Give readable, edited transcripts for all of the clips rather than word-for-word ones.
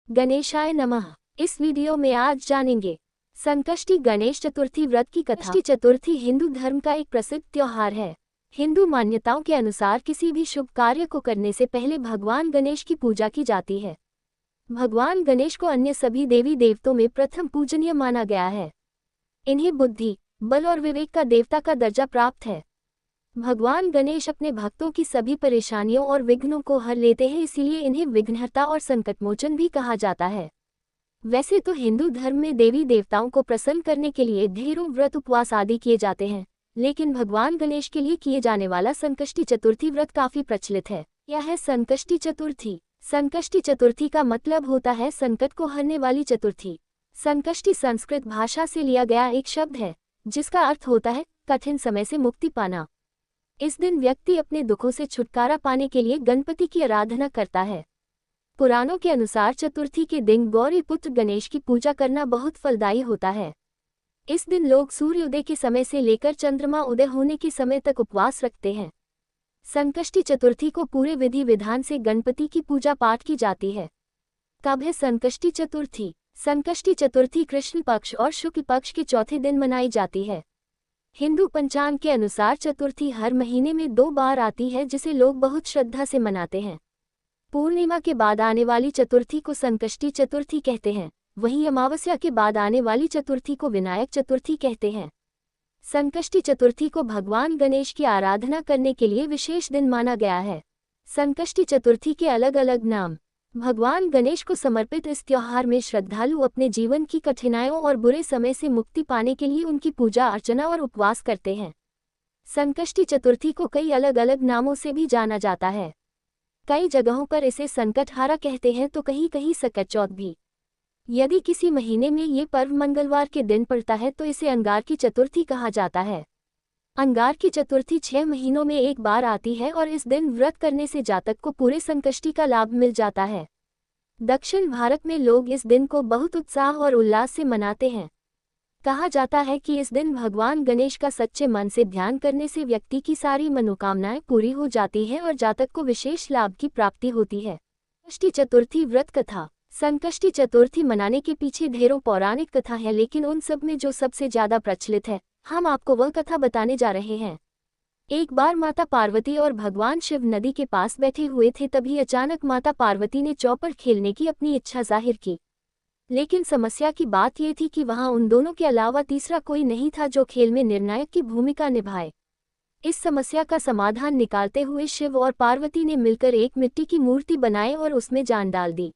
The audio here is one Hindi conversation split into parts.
गणेशाय नमः। इस वीडियो में आज जानेंगे संकष्टी गणेश चतुर्थी व्रत की कथा। संकष्टी चतुर्थी हिंदू धर्म का एक प्रसिद्ध त्योहार है। हिंदू मान्यताओं के अनुसार किसी भी शुभ कार्य को करने से पहले भगवान गणेश की पूजा की जाती है। भगवान गणेश को अन्य सभी देवी देवताओं में प्रथम पूजनीय माना गया है। इन्हें बुद्धि, बल और विवेक का देवता का दर्जा प्राप्त है। भगवान गणेश अपने भक्तों की सभी परेशानियों और विघ्नों को हर लेते हैं, इसीलिए इन्हें विघ्नहर्ता और संकटमोचन भी कहा जाता है। वैसे तो हिंदू धर्म में देवी देवताओं को प्रसन्न करने के लिए ढेरों व्रत उपवास आदि किए जाते हैं, लेकिन भगवान गणेश के लिए किए जाने वाला संकष्टी चतुर्थी व्रत काफी प्रचलित है। यह है संकष्टी चतुर्थी। संकष्टी चतुर्थी का मतलब होता है संकट को हरने वाली चतुर्थी। संकष्टी संस्कृत भाषा से लिया गया एक शब्द है, जिसका अर्थ होता है कठिन समय से मुक्ति पाना। इस दिन व्यक्ति अपने दुखों से छुटकारा पाने के लिए गणपति की आराधना करता है। पुराणों के अनुसार चतुर्थी के दिन गौरी पुत्र गणेश की पूजा करना बहुत फलदायी होता है। इस दिन लोग सूर्योदय के समय से लेकर चंद्रमा उदय होने के समय तक उपवास रखते हैं। संकष्टी चतुर्थी को पूरे विधि विधान से गणपति की पूजा पाठ की जाती है। कब है संकष्टी चतुर्थी? संकष्टी चतुर्थी कृष्ण पक्ष और शुक्ल पक्ष के चौथे दिन मनाई जाती है। हिंदू पंचांग के अनुसार चतुर्थी हर महीने में 2 बार आती है, जिसे लोग बहुत श्रद्धा से मनाते हैं। पूर्णिमा के बाद आने वाली चतुर्थी को संकष्टी चतुर्थी कहते हैं, वहीं अमावस्या के बाद आने वाली चतुर्थी को विनायक चतुर्थी कहते हैं। संकष्टी चतुर्थी को भगवान गणेश की आराधना करने के लिए विशेष दिन माना गया है। संकष्टी चतुर्थी के अलग अलग नाम। भगवान गणेश को समर्पित इस त्योहार में श्रद्धालु अपने जीवन की कठिनाइयों और बुरे समय से मुक्ति पाने के लिए उनकी पूजा अर्चना और उपवास करते हैं। संकष्टी चतुर्थी को कई अलग अलग नामों से भी जाना जाता है। कई जगहों पर इसे संकटहारा कहते हैं तो कहीं कहीं सकट चौथ भी। यदि किसी महीने में ये पर्व मंगलवार के दिन पड़ता है तो इसे अंगार की चतुर्थी कहा जाता है। अंगार की चतुर्थी 6 महीनों में एक बार आती है और इस दिन व्रत करने से जातक को पूरे संकष्टी का लाभ मिल जाता है। दक्षिण भारत में लोग इस दिन को बहुत उत्साह और उल्लास से मनाते हैं। कहा जाता है कि इस दिन भगवान गणेश का सच्चे मन से ध्यान करने से व्यक्ति की सारी मनोकामनाएं पूरी हो जाती हैं और जातक को विशेष लाभ की प्राप्ति होती है। संकष्टी चतुर्थी व्रत कथा। संकष्टी चतुर्थी मनाने के पीछे ढेरों पौराणिक कथा है, लेकिन उन सब में जो सबसे ज्यादा प्रचलित है, हम आपको वह कथा बताने जा रहे हैं। एक बार माता पार्वती और भगवान शिव नदी के पास बैठे हुए थे, तभी अचानक माता पार्वती ने चौपड़ खेलने की अपनी इच्छा जाहिर की। लेकिन समस्या की बात यह थी कि वहां उन दोनों के अलावा तीसरा कोई नहीं था जो खेल में निर्णायक की भूमिका निभाए। इस समस्या का समाधान निकालते हुए शिव और पार्वती ने मिलकर एक मिट्टी की मूर्ति बनाई और उसमें जान डाल दी।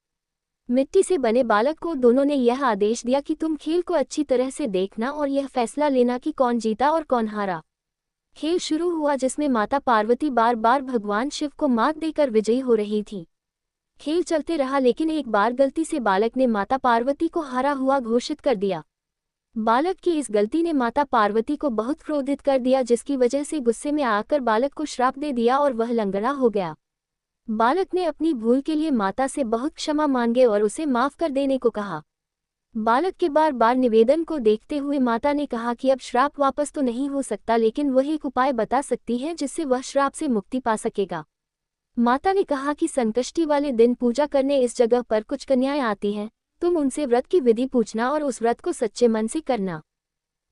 मिट्टी से बने बालक को दोनों ने यह आदेश दिया कि तुम खेल को अच्छी तरह से देखना और यह फैसला लेना कि कौन जीता और कौन हारा। खेल शुरू हुआ, जिसमें माता पार्वती बार बार भगवान शिव को मात देकर विजयी हो रही थी। खेल चलते रहा, लेकिन एक बार गलती से बालक ने माता पार्वती को हारा हुआ घोषित कर दिया। बालक की इस गलती ने माता पार्वती को बहुत क्रोधित कर दिया, जिसकी वजह से गुस्से में आकर बालक को श्राप दे दिया और वह लंगड़ा हो गया। बालक ने अपनी भूल के लिए माता से बहुत क्षमा मांगे और उसे माफ कर देने को कहा। बालक के बार बार निवेदन को देखते हुए माता ने कहा कि अब श्राप वापस तो नहीं हो सकता, लेकिन वह एक उपाय बता सकती है जिससे वह श्राप से मुक्ति पा सकेगा। माता ने कहा कि संकष्टी वाले दिन पूजा करने इस जगह पर कुछ कन्याएं आती हैं, तुम उनसे व्रत की विधि पूछना और उस व्रत को सच्चे मन से करना।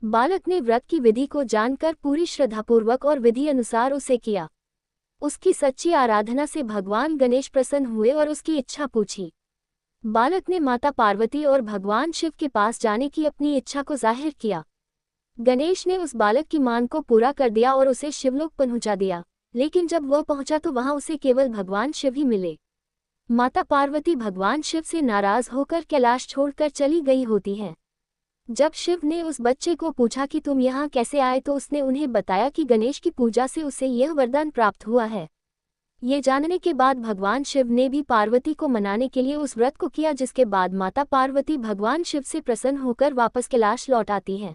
बालक ने व्रत की विधि को जानकर पूरी श्रद्धापूर्वक और विधि अनुसार उसे किया। उसकी सच्ची आराधना से भगवान गणेश प्रसन्न हुए और उसकी इच्छा पूछी। बालक ने माता पार्वती और भगवान शिव के पास जाने की अपनी इच्छा को जाहिर किया। गणेश ने उस बालक की मांग को पूरा कर दिया और उसे शिवलोक पहुंचा दिया, लेकिन जब वह पहुंचा तो वहां उसे केवल भगवान शिव ही मिले। माता पार्वती भगवान शिव से नाराज होकर कैलाश छोड़कर चली गई होती हैं। जब शिव ने उस बच्चे को पूछा कि तुम यहाँ कैसे आए, तो उसने उन्हें बताया कि गणेश की पूजा से उसे यह वरदान प्राप्त हुआ है। ये जानने के बाद भगवान शिव ने भी पार्वती को मनाने के लिए उस व्रत को किया, जिसके बाद माता पार्वती भगवान शिव से प्रसन्न होकर वापस कैलाश लौट आती हैं।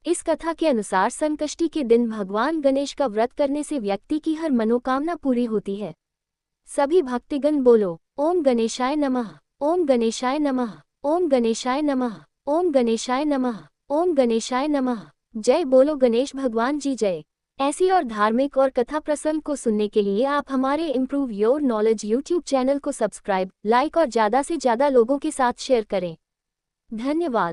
इस कथा के अनुसार संकष्टी के दिन भगवान गणेश का व्रत करने से व्यक्ति की हर मनोकामना पूरी होती है। सभी भक्तिगण बोलो ओम गणेशाय नमः, ओम गणेशाय नमः, ओम गणेशाय नमः, ओम गणेशाय नमः, ओम गणेशाय नमः। जय बोलो गणेश भगवान जी जय। ऐसी और धार्मिक और कथा प्रसंग को सुनने के लिए आप हमारे improve your knowledge YouTube channel को सब्सक्राइब, लाइक और ज़्यादा से ज़्यादा लोगों के साथ शेयर करें। धन्यवाद।